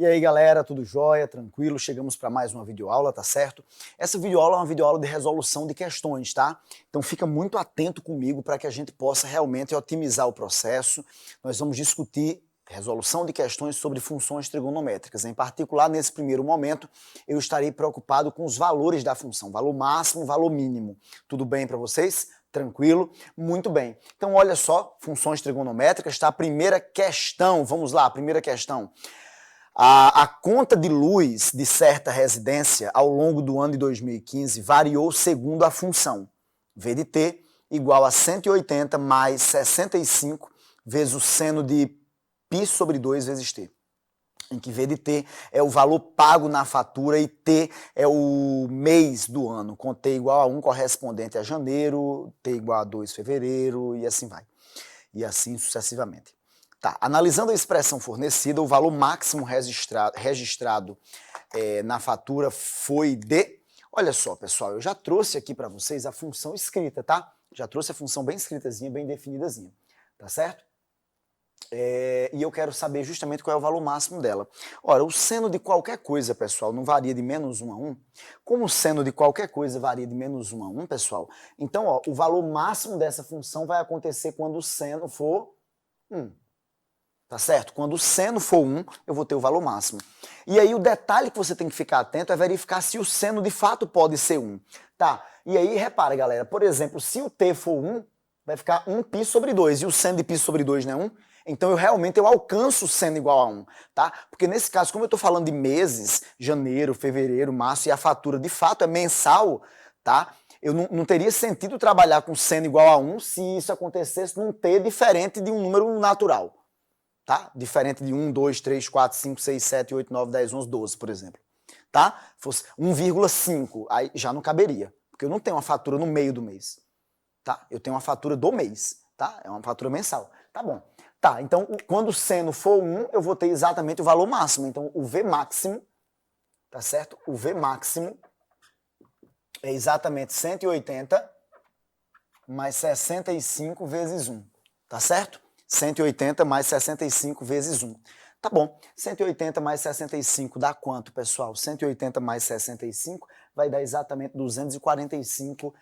E aí galera, tudo jóia, tranquilo? Chegamos para mais uma videoaula, tá certo? Essa videoaula é uma videoaula de resolução de questões, tá? Então fica muito atento comigo para que a gente possa realmente otimizar o processo. Nós vamos discutir resolução de questões sobre funções trigonométricas. Em particular, nesse primeiro momento, eu estarei preocupado com os valores da função, valor máximo, valor mínimo. Tudo bem para vocês? Tranquilo? Muito bem. Então olha só, funções trigonométricas, tá? Primeira questão, vamos lá, primeira questão. A conta de luz de certa residência ao longo do ano de 2015 variou segundo a função V de t igual a 180 mais 65 vezes o seno de π sobre 2 vezes t, em que V de t é o valor pago na fatura e t é o mês do ano, com t igual a 1 correspondente a janeiro, t igual a 2 fevereiro e assim vai, e assim sucessivamente. Tá, analisando a expressão fornecida, o valor máximo registrado na fatura foi de... Olha só, pessoal, eu já trouxe aqui para vocês a função escrita, tá? Já trouxe a função bem escritazinha, bem definidazinha, tá certo? E eu quero saber justamente qual é o valor máximo dela. Ora, o seno de qualquer coisa, pessoal, não varia de menos 1 a 1. Como o seno de qualquer coisa varia de menos 1 a 1, pessoal, então ó, o valor máximo dessa função vai acontecer quando o seno for 1. Tá certo? Quando o seno for 1, eu vou ter o valor máximo. E aí o detalhe que você tem que ficar atento é verificar se o seno de fato pode ser 1. Tá? E aí repara, galera, por exemplo, se o t for 1, vai ficar 1π sobre 2. E o seno de π sobre 2 não é 1? Então eu alcanço o seno igual a 1. Tá? Porque nesse caso, como eu estou falando de meses, janeiro, fevereiro, março, e a fatura de fato é mensal, tá? Eu não teria sentido trabalhar com seno igual a 1 se isso acontecesse num t diferente de um número natural. Tá? Diferente de 1, 2, 3, 4, 5, 6, 7, 8, 9, 10, 11, 12, por exemplo. Tá? Fosse 1,5, aí já não caberia, porque eu não tenho uma fatura no meio do mês. Tá? Eu tenho uma fatura do mês, tá? É uma fatura mensal. Tá bom. Tá, então quando o seno for 1, eu vou ter exatamente o valor máximo. Então o V máximo, tá certo? O V máximo é exatamente 180 mais 65 vezes 1, tá certo? 180 mais 65 vezes 1. Tá bom, 180 mais 65 dá quanto, pessoal? 180 mais 65 vai dar exatamente R$245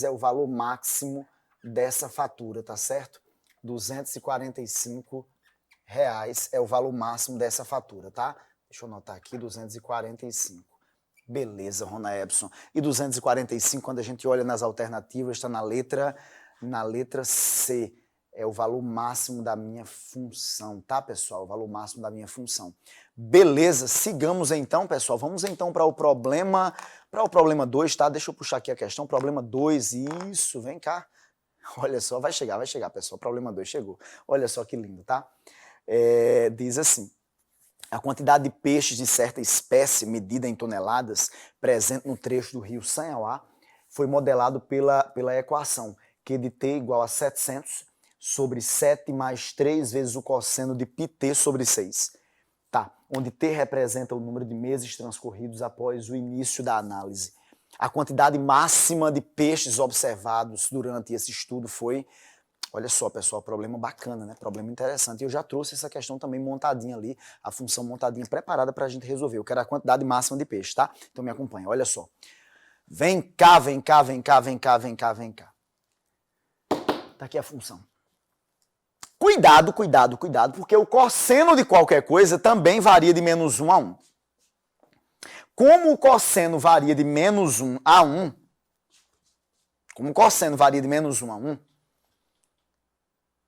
é o valor máximo dessa fatura, tá certo? R$245 é o valor máximo dessa fatura, tá? Deixa eu anotar aqui, 245. Beleza, Rona Epson. E 245, quando a gente olha nas alternativas, está na letra C. É o valor máximo da minha função, tá, pessoal? O valor máximo da minha função. Beleza, sigamos então, pessoal. Vamos então para o problema 2, tá? Deixa eu puxar aqui a questão. Problema 2, isso, vem cá. Olha só, vai chegar, pessoal. Problema 2 chegou. Olha só que lindo, tá? Diz assim: a quantidade de peixes de certa espécie, medida em toneladas, presente no trecho do rio Sanhauá, foi modelado pela equação Q de t igual a 700 sobre 7 mais 3 vezes o cosseno de πt sobre 6. Tá, onde t representa o número de meses transcorridos após o início da análise. A quantidade máxima de peixes observados durante esse estudo foi... Olha só, pessoal, problema bacana, né? Problema interessante. Eu já trouxe essa questão também montadinha ali, a função montadinha preparada para a gente resolver. Eu quero a quantidade máxima de peixe, tá? Então me acompanha, olha só. Vem cá, vem cá, vem cá, vem cá, vem cá, vem cá. Tá aqui a função. Cuidado, cuidado, cuidado, porque o cosseno de qualquer coisa também varia de menos 1 a 1. Como o cosseno varia de menos 1 a 1,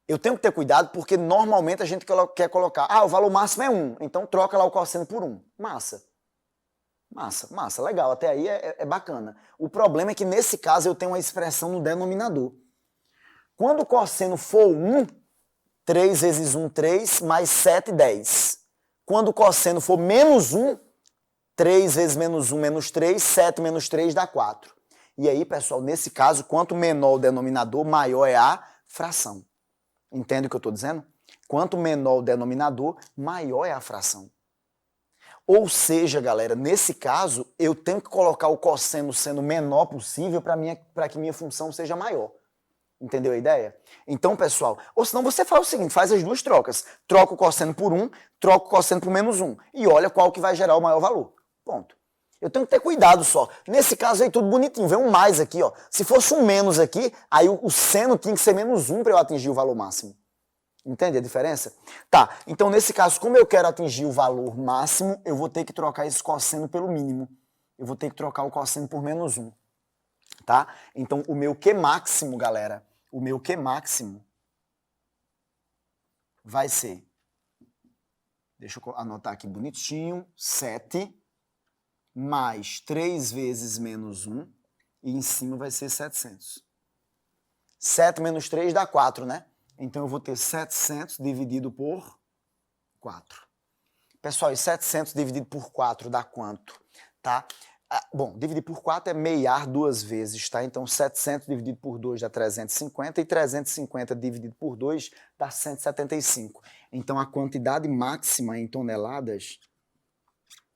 eu tenho que ter cuidado porque normalmente a gente quer colocar, o valor máximo é 1, então troca lá o cosseno por 1. Massa. Massa, massa, legal, até aí é bacana. O problema é que nesse caso eu tenho uma expressão no denominador. Quando o cosseno for 1, 3 vezes 1, 3, mais 7, 10. Quando o cosseno for menos 1, 3 vezes menos 1, menos 3, 7 menos 3 dá 4. E aí, pessoal, nesse caso, quanto menor o denominador, maior é a fração. Entende o que eu estou dizendo? Quanto menor o denominador, maior é a fração. Ou seja, galera, nesse caso, eu tenho que colocar o cosseno sendo o menor possível para que minha função seja maior. Entendeu a ideia? Então, pessoal, ou senão você faz o seguinte, faz as duas trocas. Troca o cosseno por 1, troca o cosseno por menos 1. E olha qual que vai gerar o maior valor. Ponto. Eu tenho que ter cuidado só. Nesse caso aí, tudo bonitinho. Vem um mais aqui, ó. Se fosse um menos aqui, aí o seno tinha que ser menos 1 para eu atingir o valor máximo. Entende a diferença? Tá, então nesse caso, como eu quero atingir o valor máximo, eu vou ter que trocar esse cosseno pelo mínimo. Eu vou ter que trocar o cosseno por menos 1. Tá? Então, o meu Q máximo, galera, o meu Q máximo vai ser, deixa eu anotar aqui bonitinho, 7 mais 3 vezes menos 1, e em cima vai ser 700. 7 menos 3 dá 4, né? Então eu vou ter 700 dividido por 4. Pessoal, e 700 dividido por 4 dá quanto? Tá? Bom, dividir por 4 é meiar 2 vezes, tá? Então 700 dividido por 2 dá 350 e 350 dividido por 2 dá 175. Então a quantidade máxima em toneladas,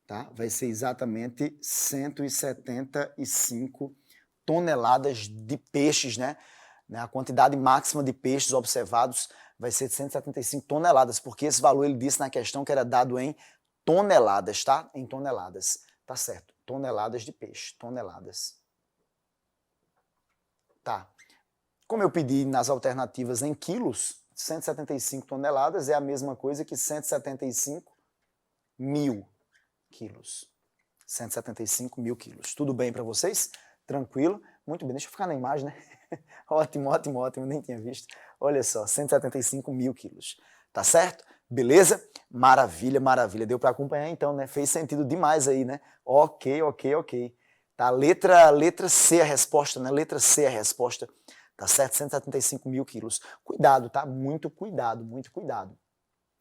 tá? Vai ser exatamente 175 toneladas de peixes, né? A quantidade máxima de peixes observados vai ser de 175 toneladas, porque esse valor ele disse na questão que era dado em toneladas, tá? Em toneladas, tá certo? Toneladas de peixe, toneladas. Tá. Como eu pedi nas alternativas em quilos, 175 toneladas é a mesma coisa que 175 mil quilos. 175 mil quilos. Tudo bem para vocês? Tranquilo? Muito bem, deixa eu ficar na imagem, né? Ótimo, ótimo, ótimo, nem tinha visto. Olha só, 175 mil quilos. Tá certo? Beleza? Maravilha, maravilha. Deu para acompanhar então, né? Fez sentido demais aí, né? Ok, ok, ok. Tá, letra C a resposta, né? Letra C a resposta. Tá certo? 175 mil quilos. Cuidado, tá? Muito cuidado, muito cuidado.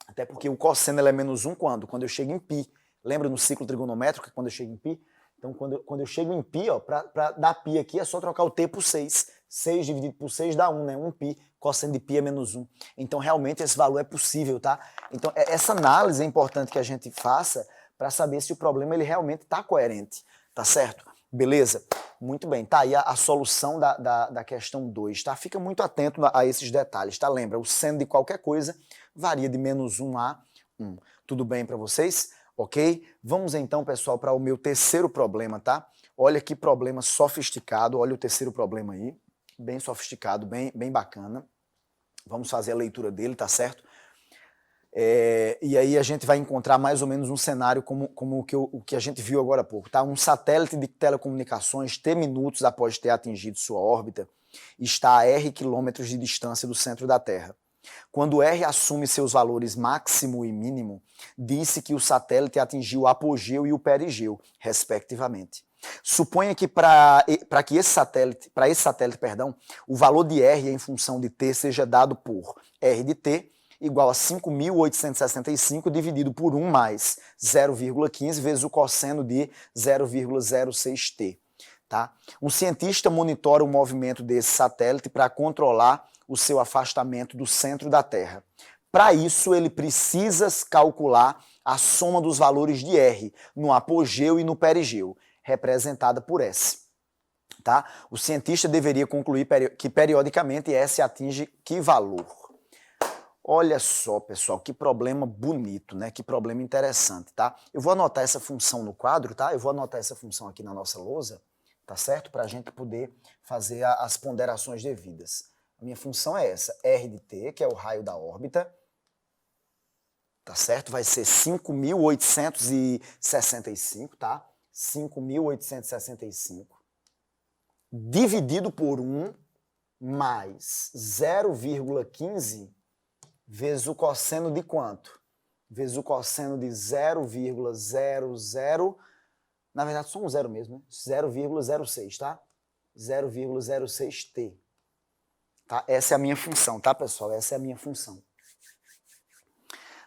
Até porque o cosseno ele é menos 1 quando? Quando eu chego em π. Lembra no ciclo trigonométrico, quando eu chego em π? Então, quando eu chego em π, ó, para dar π aqui, é só trocar o t por 6. 6 dividido por 6 dá 1, né? 1π, cosseno de π é menos 1. Então, realmente, esse valor é possível, tá? Então, essa análise é importante que a gente faça para saber se o problema ele realmente está coerente, tá certo? Beleza? Muito bem, tá aí a solução da questão 2, tá? Fica muito atento a esses detalhes, tá? Lembra, o seno de qualquer coisa varia de menos 1 a 1. Tudo bem para vocês? Ok? Vamos então, pessoal, para o meu terceiro problema, tá? Olha que problema sofisticado, olha o terceiro problema aí, bem sofisticado, bem bacana. Vamos fazer a leitura dele, tá certo? E aí a gente vai encontrar mais ou menos um cenário como o que a gente viu agora há pouco, tá? Um satélite de telecomunicações, T minutos após ter atingido sua órbita, está a R quilômetros de distância do centro da Terra. Quando R assume seus valores máximo e mínimo, disse que o satélite atingiu o apogeu e o perigeu, respectivamente. Suponha que para esse satélite, o valor de R em função de T seja dado por R de T igual a 5.865 dividido por 1 mais 0,15 vezes o cosseno de 0,06T. Tá? Um cientista monitora o movimento desse satélite para controlar o seu afastamento do centro da Terra. Para isso, ele precisa calcular a soma dos valores de R no apogeu e no perigeu, representada por S. Tá? O cientista deveria concluir que periodicamente S atinge que valor? Olha só, pessoal, que problema bonito, né? Que problema interessante, tá? Eu vou anotar essa função no quadro, tá? Eu vou anotar essa função aqui na nossa lousa, tá certo? Para a gente poder fazer as ponderações devidas. A minha função é essa, R de T, que é o raio da órbita, tá certo? Vai ser 5.865, tá? 5.865 dividido por 1 mais 0,15 vezes o cosseno de quanto? Vezes o cosseno de 0,00, na verdade só um zero mesmo, né? 0,06, tá? 0,06T. Tá? Essa é a minha função, tá, pessoal? Essa é a minha função.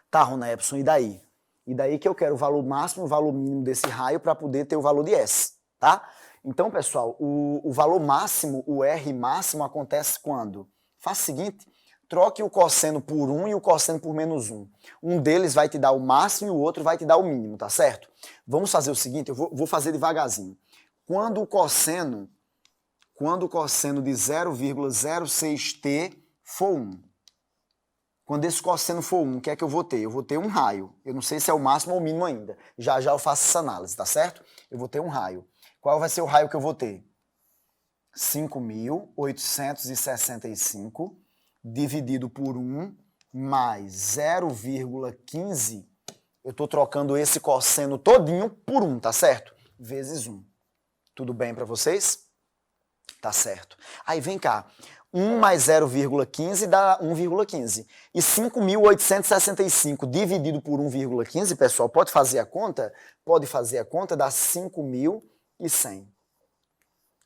Tá, Rona Epson, e daí? E daí que eu quero o valor máximo e o valor mínimo desse raio para poder ter o valor de S, tá? Então, pessoal, o valor máximo, o R máximo, acontece quando? Faça o seguinte, troque o cosseno por 1 e o cosseno por menos 1. Um deles vai te dar o máximo e o outro vai te dar o mínimo, tá certo? Vamos fazer o seguinte, eu vou fazer devagarzinho. Quando o cosseno quando o cosseno de 0,06t for 1. Quando esse cosseno for 1, o que é que eu vou ter? Eu vou ter um raio. Eu não sei se é o máximo ou o mínimo ainda. Já já eu faço essa análise, tá certo? Eu vou ter um raio. Qual vai ser o raio que eu vou ter? 5.865 dividido por 1 mais 0,15. Eu estou trocando esse cosseno todinho por 1, tá certo? Vezes 1. Tudo bem para vocês? Tá certo. Aí vem cá. 1 mais 0,15 dá 1,15. E 5.865 dividido por 1,15, pessoal, pode fazer a conta? Pode fazer a conta, dá 5.100.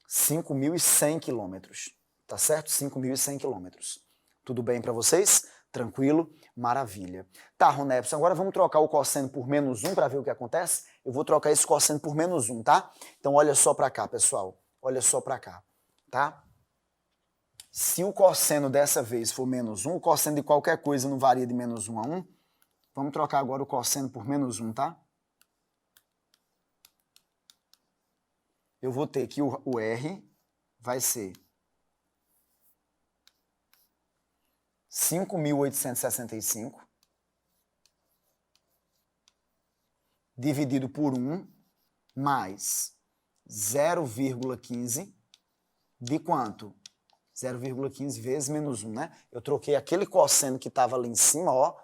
5.100 quilômetros. Tá certo? 5.100 quilômetros. Tudo bem para vocês? Tranquilo? Maravilha. Tá, Ronepson, agora vamos trocar o cosseno por menos 1 para ver o que acontece? Eu vou trocar esse cosseno por menos 1, tá? Então olha só para cá, pessoal. Olha só para cá, tá? Se o cosseno dessa vez for menos 1, o cosseno de qualquer coisa não varia de menos 1 a 1. Vamos trocar agora o cosseno por menos 1, tá? Eu vou ter que o R vai ser 5.865 dividido por 1 mais 0,15 de quanto? 0,15 vezes menos 1, né? Eu troquei aquele cosseno que estava ali em cima, ó,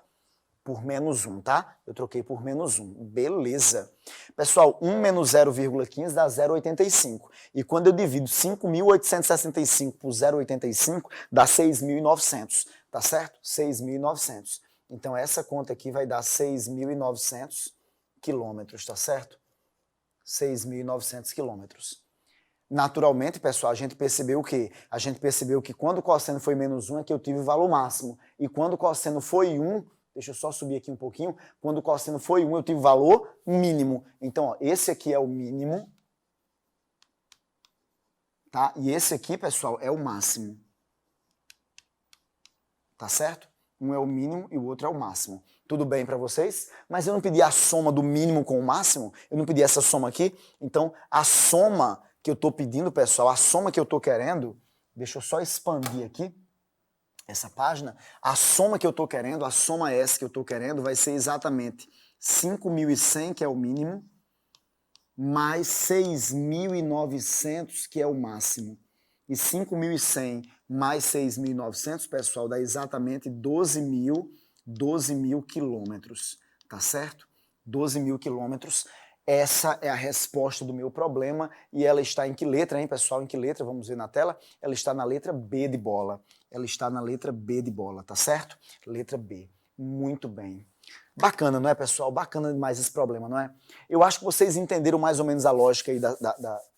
por menos 1, tá? Eu troquei por menos 1. Beleza. Pessoal, 1 menos 0,15 dá 0,85. E quando eu divido 5.865 por 0,85, dá 6.900. Tá certo? 6.900. Então, essa conta aqui vai dar 6.900 quilômetros, tá certo? 6.900 quilômetros. Naturalmente, pessoal, a gente percebeu o quê? A gente percebeu que quando o cosseno foi menos 1 é que eu tive o valor máximo. E quando o cosseno foi 1, deixa eu só subir aqui um pouquinho, quando o cosseno foi 1 eu tive o valor mínimo. Então, ó, esse aqui é o mínimo, tá? E esse aqui, pessoal, é o máximo. Tá certo? Um é o mínimo e o outro é o máximo. Tudo bem para vocês? Mas eu não pedi a soma do mínimo com o máximo? Eu não pedi essa soma aqui? Então, a soma que eu estou pedindo, pessoal, a soma que eu estou querendo, deixa eu só expandir aqui essa página, a soma que eu estou querendo, a soma S que eu estou querendo vai ser exatamente 5.100, que é o mínimo, mais 6.900, que é o máximo. E 5.100 mais 6.900, pessoal, dá exatamente 12.000 quilômetros, tá certo? 12.000 quilômetros. Essa é a resposta do meu problema e ela está em que letra, hein, pessoal? Em que letra? Vamos ver na tela. Ela está na letra B de bola. Ela está na letra B de bola, tá certo? Letra B. Muito bem. Bacana, não é, pessoal? Bacana demais esse problema, não é? Eu acho que vocês entenderam mais ou menos a lógica aí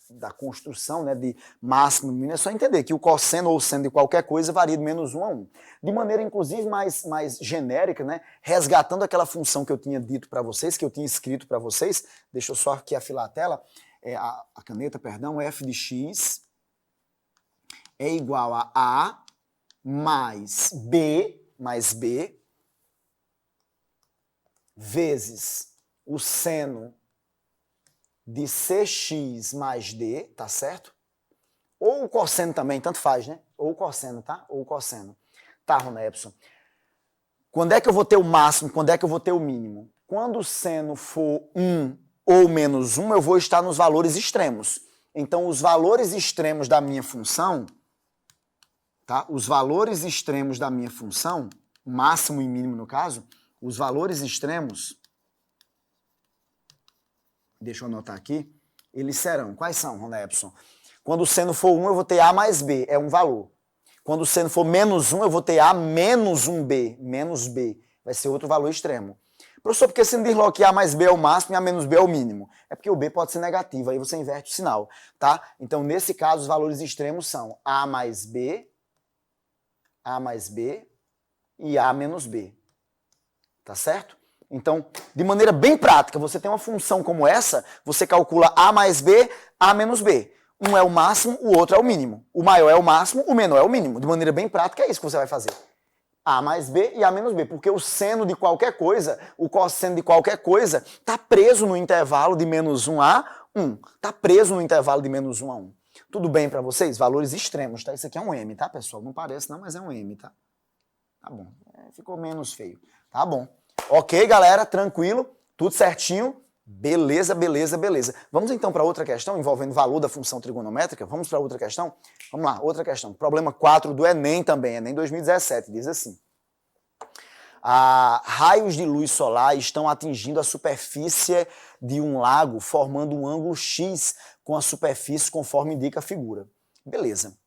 da construção, né, de máximo e mínimo. É só entender que o cosseno ou seno de qualquer coisa varia de menos 1 a 1. De maneira, inclusive, mais genérica, né, resgatando aquela função que eu tinha dito para vocês, que eu tinha escrito para vocês. Deixa eu só aqui afilar a tela. A caneta, perdão, f de x é igual a mais B vezes o seno de cx mais d, tá certo? Ou o cosseno também, tanto faz, né? Ou o cosseno, tá? Ou o cosseno. Tá, Ronepson. Quando é que eu vou ter o máximo? Quando é que eu vou ter o mínimo? Quando o seno for 1 ou menos 1, eu vou estar nos valores extremos. Então, os valores extremos da minha função, tá? Os valores extremos da minha função, máximo e mínimo no caso, os valores extremos, deixa eu anotar aqui, eles serão, quais são, Ronepson? Quando o seno for 1, eu vou ter A mais B, é um valor. Quando o seno for menos 1, eu vou ter A menos 1B, menos B, vai ser outro valor extremo. Professor, por que você não diz logo que A mais B é o máximo e A menos B é o mínimo? É porque o B pode ser negativo, aí você inverte o sinal, tá? Então, nesse caso, os valores extremos são A mais B e A menos B, tá certo? Então, de maneira bem prática, você tem uma função como essa, você calcula A mais B, A menos B. Um é o máximo, o outro é o mínimo. O maior é o máximo, o menor é o mínimo. De maneira bem prática, é isso que você vai fazer. A mais B e A menos B, porque o seno de qualquer coisa, o cosseno de qualquer coisa, está preso no intervalo de menos 1 a 1. Está preso no intervalo de menos 1 a 1. Tudo bem para vocês? Valores extremos, tá? Isso aqui é um M, tá, pessoal? Não parece não, mas é um M, tá? Tá bom. Ficou menos feio. Tá bom. Ok, galera, tranquilo, tudo certinho. Beleza, beleza, beleza. Vamos então para outra questão envolvendo valor da função trigonométrica? Vamos para outra questão? Vamos lá, outra questão. Problema 4 do Enem também, Enem 2017, diz assim. Raios de luz solar estão atingindo a superfície de um lago, formando um ângulo X com a superfície conforme indica a figura. Beleza.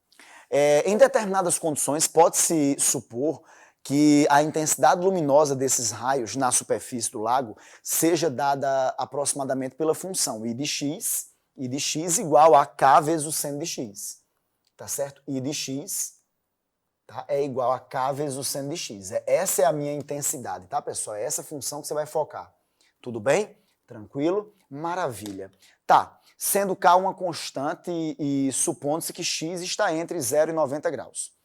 Em determinadas condições, pode-se supor que a intensidade luminosa desses raios na superfície do lago seja dada aproximadamente pela função I de x igual a k vezes o seno de x. Tá certo? I de x, tá, é igual a k vezes o seno de x. Essa é a minha intensidade, tá, pessoal? É essa função que você vai focar. Tudo bem? Tranquilo? Maravilha. Tá, sendo k uma constante e supondo-se que x está entre 0 e 90 graus.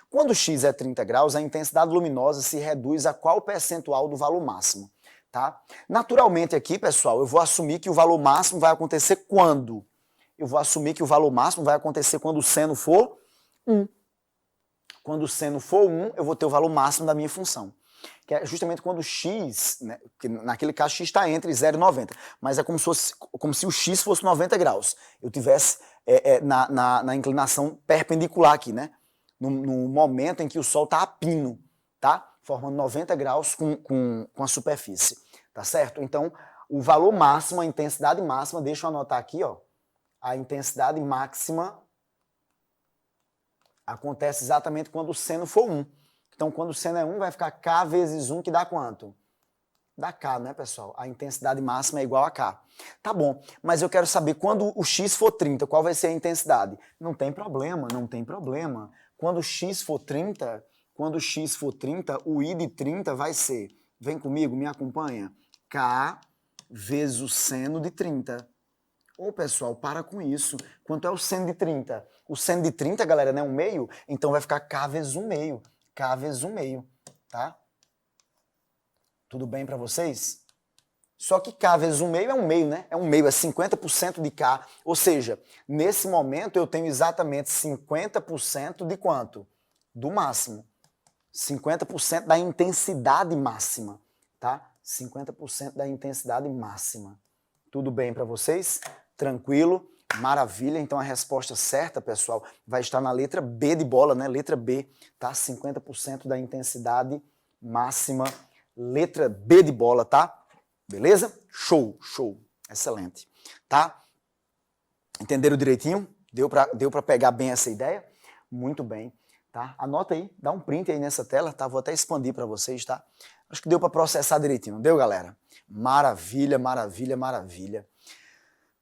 Quando x é 30 graus, a intensidade luminosa se reduz a qual percentual do valor máximo? Tá? Naturalmente aqui, pessoal, eu vou assumir que o valor máximo vai acontecer quando? Eu vou assumir que o valor máximo vai acontecer quando o seno for 1. Quando o seno for 1, eu vou ter o valor máximo da minha função. Que é justamente quando x, né, que naquele caso x está entre 0 e 90, mas é como se o x fosse 90 graus. Eu tivesse na inclinação perpendicular aqui, né? No momento em que o Sol está a pino, tá? Formando 90 graus com a superfície, tá certo? Então, o valor máximo, a intensidade máxima, deixa eu anotar aqui, ó, a intensidade máxima acontece exatamente quando o seno for 1. Então, quando o seno é 1, vai ficar K vezes 1, que dá quanto? Dá K, né, pessoal? A intensidade máxima é igual a K. Tá bom, mas eu quero saber quando o X for 30, qual vai ser a intensidade? Não tem problema, não tem problema. Quando o x for 30, o I de 30 vai ser, vem comigo, me acompanha, K vezes o seno de 30. Ô, pessoal, para com isso. Quanto é o seno de 30? O seno de 30, galera, não é 1/2? Então vai ficar K vezes 1/2. K vezes 1/2, tá? Tudo bem para vocês? Só que K vezes 1/2 é 1/2, né? É 1/2, é 50% de K. Ou seja, nesse momento eu tenho exatamente 50% de quanto? Do máximo. 50% da intensidade máxima, tá? 50% da intensidade máxima. Tudo bem para vocês? Tranquilo? Maravilha. Então a resposta certa, pessoal, vai estar na letra B de bola, né? Letra B, tá? 50% da intensidade máxima. Letra B de bola, tá? Beleza? Show, show. Excelente. Tá? Entenderam direitinho? Deu para pegar bem essa ideia? Muito bem. Tá? Anota aí, dá um print aí nessa tela, tá? Vou até expandir para vocês, tá? Acho que deu para processar direitinho, não deu, galera? Maravilha, maravilha, maravilha.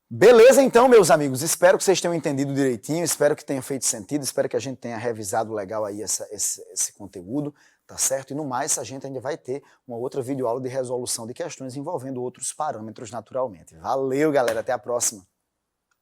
Beleza, então, meus amigos. Espero que vocês tenham entendido direitinho, espero que tenha feito sentido, espero que a gente tenha revisado legal aí esse conteúdo, tá certo? E no mais, a gente ainda vai ter uma outra videoaula de resolução de questões envolvendo outros parâmetros naturalmente. Valeu, galera. Até a próxima.